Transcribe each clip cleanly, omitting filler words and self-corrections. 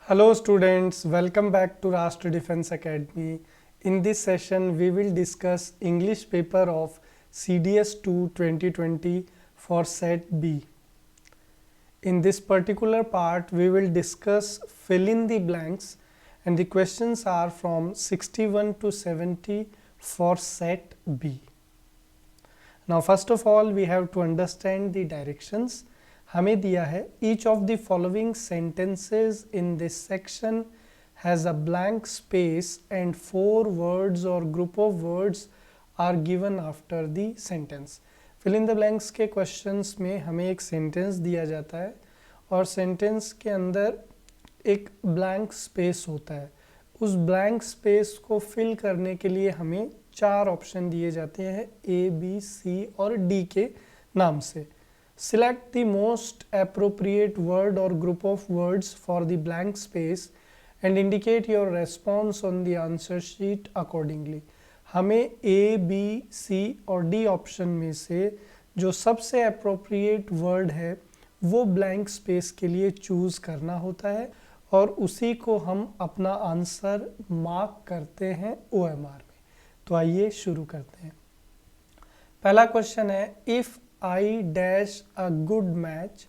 Hello students, welcome back to Rashtra Defense Academy. In this session, we will discuss English paper of CDS 2 2020 for Set B. In this particular part, we will discuss fill in the blanks and the questions are from 61 to 70 for Set B. Now first of all, we have to understand the directions. हमें दिया है each of the following sentences in this section has a blank space and 4 words or group of words are given after the sentence. fill in the blanks के questions में हमें एक sentence दिया जाता है और sentence के अंदर एक blank space होता है. उस blank space को fill करने के लिए हमें 4 ऑप्शन दिए जाते हैं A, B, C और D के नाम से. Select the most appropriate word or group of words for the blank space and indicate your response on the answer sheet accordingly. हमें A, B, C और D ऑप्शन में से जो सबसे appropriate word है वो blank space के लिए चूज़ करना होता है और उसी को हम अपना आंसर मार्क करते हैं OMR में. तो आइए शुरू करते हैं. पहला क्वेश्चन है if I dash a good match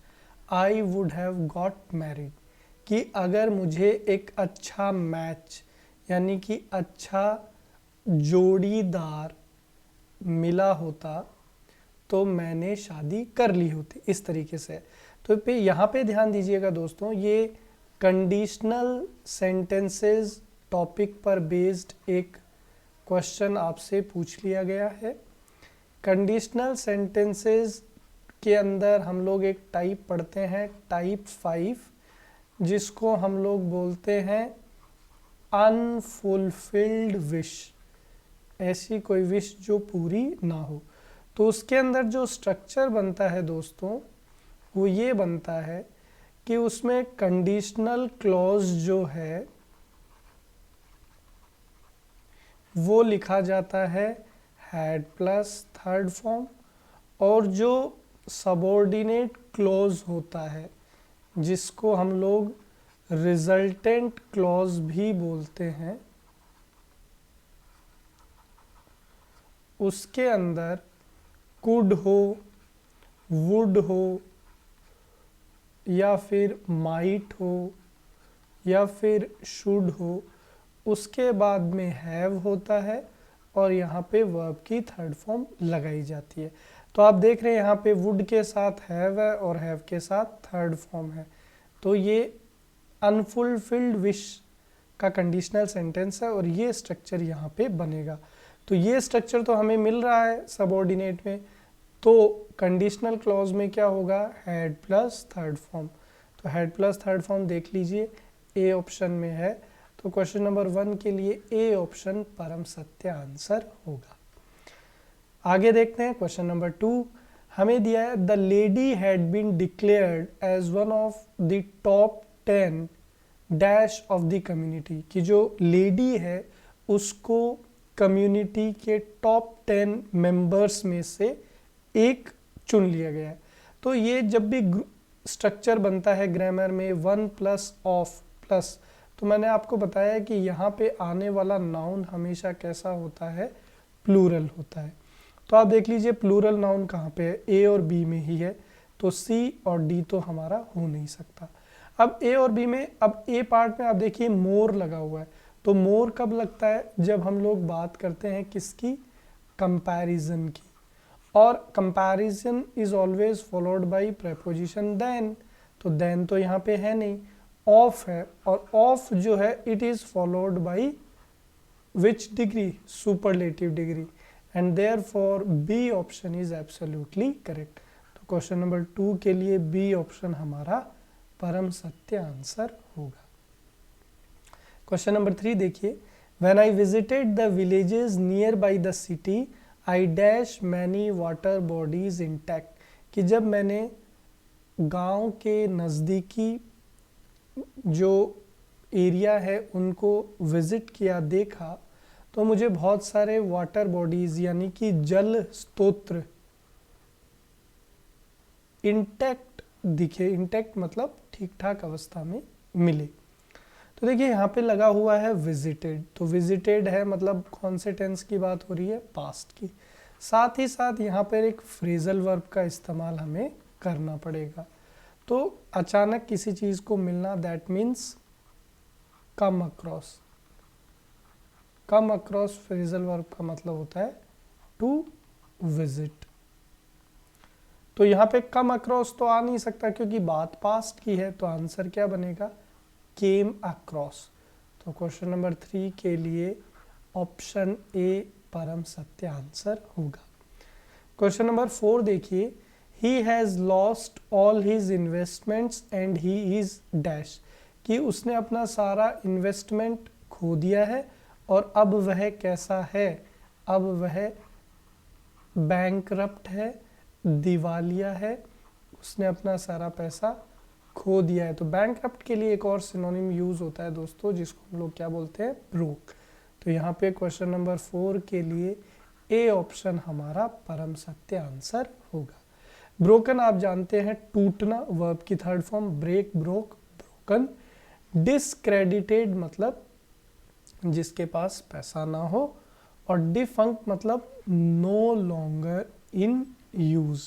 I would have got married. कि अगर मुझे एक अच्छा मैच यानी कि अच्छा जोड़ीदार मिला होता तो मैंने शादी कर ली होती. इस तरीके से. तो यहाँ पे ध्यान दीजिएगा दोस्तों, ये कंडीशनल सेंटेंसेस टॉपिक पर बेस्ड एक क्वेश्चन आपसे पूछ लिया गया है. कंडीशनल सेंटेंसेस के अंदर हम लोग एक टाइप पढ़ते हैं टाइप 5 जिसको हम लोग बोलते हैं अनफुलफिल्ड विश. ऐसी कोई विश जो पूरी ना हो. तो उसके अंदर जो स्ट्रक्चर बनता है दोस्तों वो ये बनता है कि उसमें कंडीशनल क्लॉज जो है वो लिखा जाता है हैड प्लस थर्ड फॉर्म और जो सबऑर्डिनेट क्लॉज होता है जिसको हम लोग रिजल्टेंट क्लॉज भी बोलते हैं उसके अंदर कुड हो, वुड हो या फिर माइट हो या फिर शुड हो. उसके बाद में हैव होता है और यहाँ पे वर्ब की थर्ड फॉर्म लगाई जाती है. तो आप देख रहे हैं यहाँ पे वुड के साथ हैव है और हैव के साथ थर्ड फॉर्म है. तो ये अनफुलफिल्ड विश का कंडीशनल सेंटेंस है और ये स्ट्रक्चर यहाँ पे बनेगा. तो ये स्ट्रक्चर तो हमें मिल रहा है सबऑर्डिनेट में. तो कंडीशनल क्लॉज में क्या होगा हैड प्लस थर्ड फॉर्म. तो हैड प्लस थर्ड फॉर्म देख लीजिए ए ऑप्शन में है. तो क्वेश्चन नंबर 1 के लिए ए ऑप्शन परम सत्य आंसर होगा. आगे देखते हैं क्वेश्चन नंबर 2. हमें दिया है the lady had been declared as one of the top 10 dash of the community. कि जो लेडी है उसको कम्युनिटी के टॉप 10 मेंबर्स में से एक चुन लिया गया है. तो ये जब भी स्ट्रक्चर बनता है ग्रामर में 1 प्लस ऑफ प्लस, तो मैंने आपको बताया कि यहाँ पे आने वाला नाउन हमेशा कैसा होता है प्लूरल होता है. तो आप देख लीजिए प्लूरल नाउन कहाँ पे है ए और बी में ही है. तो सी और डी तो हमारा हो नहीं सकता. अब ए और बी में, अब ए पार्ट में आप देखिए मोर लगा हुआ है. तो मोर कब लगता है जब हम लोग बात करते हैं किसकी कंपैरिजन की. और comparison is always followed by preposition than. तो देन तो यहाँ पे है नहीं, ऑफ है और ऑफ जो है it is followed by which degree superlative degree and therefore B option is absolutely correct. तो क्वेश्चन नंबर 2 के लिए बी ऑप्शन हमारा परम सत्य आंसर होगा. क्वेश्चन नंबर 3 देखिए. When I visited the villages near by the city I dash many water bodies intact. कि जब मैंने गांव के नज़दीकी जो एरिया है उनको विजिट किया देखा तो मुझे बहुत सारे वाटर बॉडीज यानी कि जल स्तोत्र इंटैक्ट दिखे. इंटैक्ट मतलब ठीक ठाक अवस्था में मिले. तो देखिए यहाँ पे लगा हुआ है विजिटेड, तो विजिटेड है मतलब कौन से टेंस की बात हो रही है, पास्ट की। साथ ही साथ यहाँ पर एक फ्रेजल वर्ब का इस्तेमाल हमें करना पड़ेगा। तो अचानक किसी चीज़ को मिलना, that means come across. Come across phrasal verb का मतलब होता है टू विजिट। तो यहाँ पे कम अक्रॉस तो आ नहीं सकता क्योंकि बात पास्ट की है, तो आंसर क्या बनेगा, केम अक्रॉस। तो क्वेश्चन नंबर 3 के लिए ऑप्शन ए परम सत्य आंसर होगा। क्वेश्चन नंबर 4 देखिए, he has lost all his investments and he is dash, कि उसने अपना सारा इन्वेस्टमेंट खो दिया है और अब वह कैसा है, अब वह बैंकरप्ट है, दिवालिया है, उसने अपना सारा पैसा खो दिया है। तो बैंकरप्ट के लिए एक और सिनोनिम यूज होता है दोस्तों, जिसको हम लोग क्या बोलते हैं, ब्रोक। तो यहाँ पे क्वेश्चन नंबर 4 के लिए ए ऑप्शन हमारा परम सत्य आंसर होगा। ब्रोकन आप जानते हैं टूटना, वर्ब की third form, break, broke, broken. Discredited मतलब जिसके पास पैसा ना हो, और डिफंक्ट मतलब नो लॉन्गर इन यूज,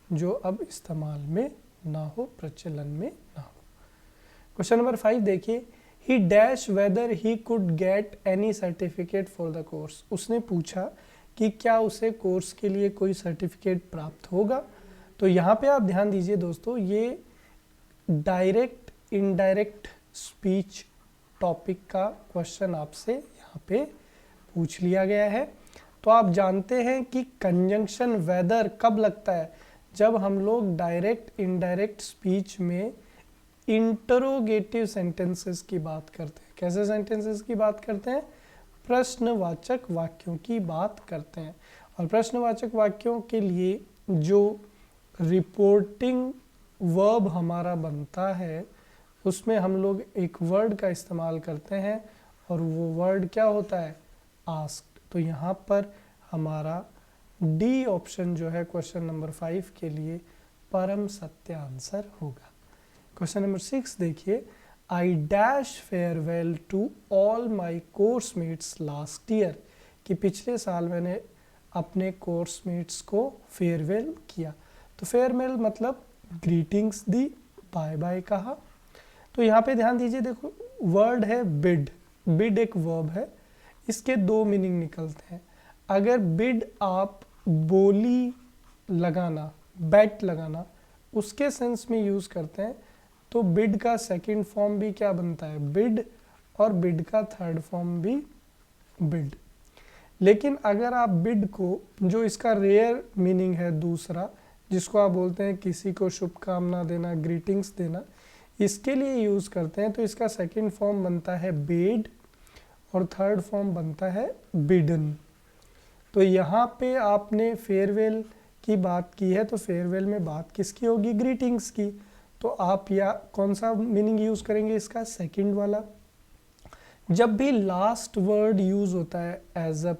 जो अब इस्तेमाल में ना हो, प्रचलन में ना हो। क्वेश्चन नंबर 5 देखिए, ही dash weather he could get any certificate for the course, उसने पूछा कि क्या उसे कोर्स के लिए कोई सर्टिफिकेट प्राप्त होगा। तो यहाँ पे आप ध्यान दीजिए दोस्तों, ये डायरेक्ट इनडायरेक्ट स्पीच टॉपिक का क्वेश्चन आपसे यहाँ पे पूछ लिया गया है। तो आप जानते हैं कि कंजंक्शन वेदर कब लगता है, जब हम लोग डायरेक्ट इनडायरेक्ट स्पीच में इंटरोगेटिव सेंटेंसेस की बात करते हैं। कैसे सेंटेंसेस की बात करते हैं, प्रश्नवाचक वाक्यों की बात करते हैं। और प्रश्नवाचक वाक्यों के लिए जो रिपोर्टिंग वर्ब हमारा बनता है, उसमें हम लोग एक वर्ड का इस्तेमाल करते हैं, और वो वर्ड क्या होता है, आस्क्ड। तो यहाँ पर हमारा डी ऑप्शन जो है क्वेश्चन नंबर 5 के लिए परम सत्य आंसर होगा। क्वेश्चन नंबर 6 देखिए, I dash farewell to all my coursemates last year, कि पिछले साल मैंने अपने कोर्समेट्स को फेयरवेल किया। तो फेयरवेल मतलब ग्रीटिंग्स दी, बाय बाय कहा। तो यहाँ पे ध्यान दीजिए, देखो वर्ड है बिड, बिड एक वर्ब है, इसके दो मीनिंग निकलते हैं। अगर बिड आप बोली लगाना, बेट लगाना, उसके सेंस में यूज करते हैं, तो बिड का सेकंड फॉर्म भी क्या बनता है, बिड, और बिड का थर्ड फॉर्म भी बिड। लेकिन अगर आप बिड को, जो इसका रेयर मीनिंग है दूसरा, जिसको आप बोलते हैं किसी को शुभकामना देना, ग्रीटिंग्स देना, इसके लिए यूज करते हैं, तो इसका सेकंड फॉर्म बनता है बेड और थर्ड फॉर्म बनता है बिडन। तो यहाँ पे आपने फेयरवेल की बात की है, तो फेयरवेल में बात किसकी होगी, ग्रीटिंग्स की। तो आप या कौन सा मीनिंग यूज करेंगे, इसका सेकंड वाला। जब भी लास्ट वर्ड यूज होता है एज अ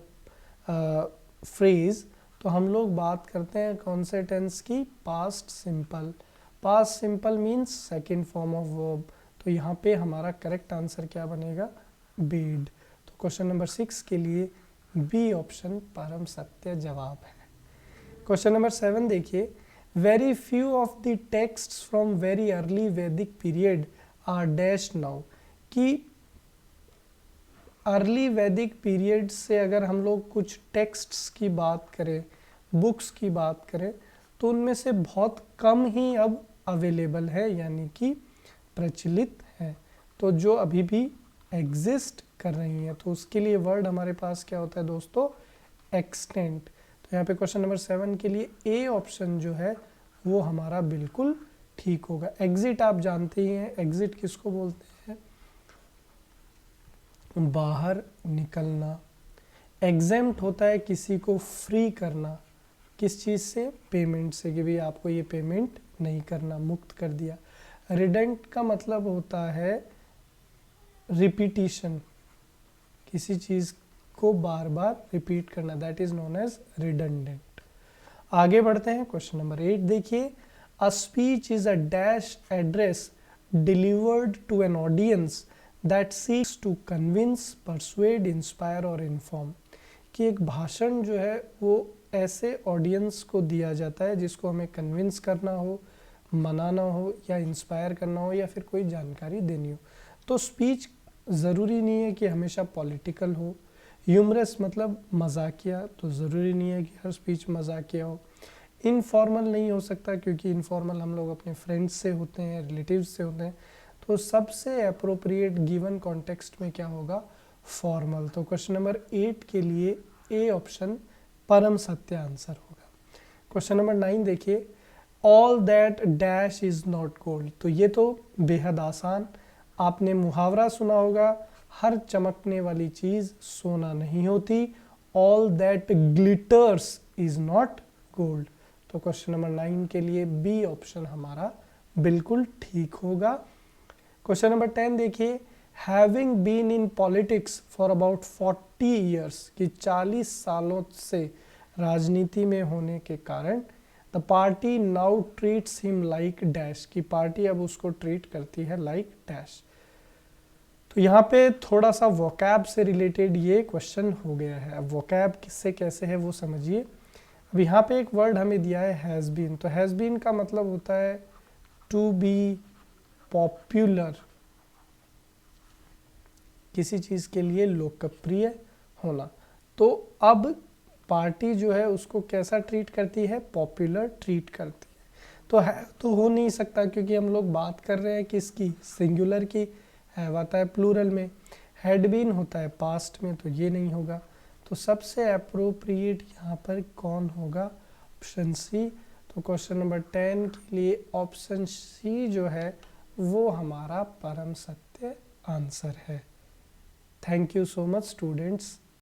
फ्रेज, तो हम लोग बात करते हैं कौन से टेंस की, past simple. Past simple means second form of verb. तो यहाँ पे हमारा करेक्ट आंसर क्या बनेगा, बेड। तो क्वेश्चन नंबर 6 के लिए बी ऑप्शन परम सत्य जवाब है। क्वेश्चन नंबर 7 देखिए, very few of the texts from very early वैदिक पीरियड आर डैश नाउ, कि अर्ली वैदिक पीरियड से अगर हम लोग कुछ टेक्स्ट्स की बात करें, बुक्स की बात करें, तो उनमें से बहुत कम ही अब अवेलेबल है, यानी कि प्रचलित है, तो जो अभी भी एग्जिस्ट कर रही हैं। तो उसके लिए वर्ड हमारे पास क्या होता है दोस्तों, एक्सटेंट। तो यहाँ पे क्वेश्चन नंबर 7 के लिए ए ऑप्शन जो है वो हमारा बिल्कुल ठीक होगा। एग्जिट आप जानते ही हैं, एग्जिट किसको बोलते हैं, बाहर निकलना। एग्जेम्प्ट होता है किसी को फ्री करना, किस चीज़ से, पेमेंट से, कि भाई आपको ये पेमेंट नहीं करना, मुक्त कर दिया। रिडेंट का मतलब होता है रिपीटिशन, किसी चीज़ को बार बार रिपीट करना, that is known as redundant. आगे बढ़ते हैं, क्वेश्चन नंबर 8 देखिए, a speech is a dash address delivered to an audience that seeks to convince, persuade, inspire और इन्फॉर्म। कि एक भाषण जो है वो ऐसे ऑडियंस को दिया जाता है जिसको हमें कन्विंस करना हो, मनाना हो या इंस्पायर करना हो या फिर कोई जानकारी देनी हो। तो स्पीच ज़रूरी नहीं है कि हमेशा पॉलिटिकल हो। ह्यूमरस मतलब मजाकिया, तो ज़रूरी नहीं है कि हर स्पीच मजाकिया हो। इनफॉर्मल नहीं हो सकता क्योंकि इनफॉर्मल हम लोग अपने फ्रेंड्स से होते हैं, रिलेटिव्स से होते हैं। तो सबसे अप्रोप्रिएट गिवन कॉन्टेक्स्ट में क्या होगा, फॉर्मल। तो क्वेश्चन नंबर 8 के लिए ए ऑप्शन परम सत्य आंसर होगा। क्वेश्चन नंबर 9 देखिए, all that dash is not gold. तो ये तो बेहद आसान, आपने मुहावरा सुना होगा, हर चमकने वाली चीज सोना नहीं होती। All that glitters is not gold. तो क्वेश्चन नंबर 9 के लिए बी ऑप्शन हमारा बिल्कुल ठीक होगा। क्वेश्चन नंबर 10 देखिए, having been in politics for about 40 years, कि 40 सालों से राजनीति में होने के कारण the party now treats him like dash, की पार्टी अब उसको ट्रीट करती है लाइक डैश। तो यहाँ पे थोड़ा सा वोकैब से रिलेटेड ये क्वेश्चन हो गया है। अब वोकैब किससे कैसे है वो समझिए। अब यहाँ पे एक वर्ड हमें दिया है हैज़ बीन। तो हैज़ बीन का मतलब होता है टू बी पॉपुलर, किसी चीज़ के लिए लोकप्रिय होना। तो अब पार्टी जो है उसको कैसा ट्रीट करती है, पॉपुलर ट्रीट करती है। तो है तो हो नहीं सकता क्योंकि हम लोग बात कर रहे हैं किसकी, सिंगुलर की। हैव आता है प्लूरल में, हैड बीन होता है पास्ट में, तो ये नहीं होगा। तो सबसे अप्रोप्रिएट यहाँ पर कौन होगा, ऑप्शन सी। तो क्वेश्चन नंबर 10 के लिए ऑप्शन सी जो है वो हमारा परम सत्य आंसर है। Thank you so much students.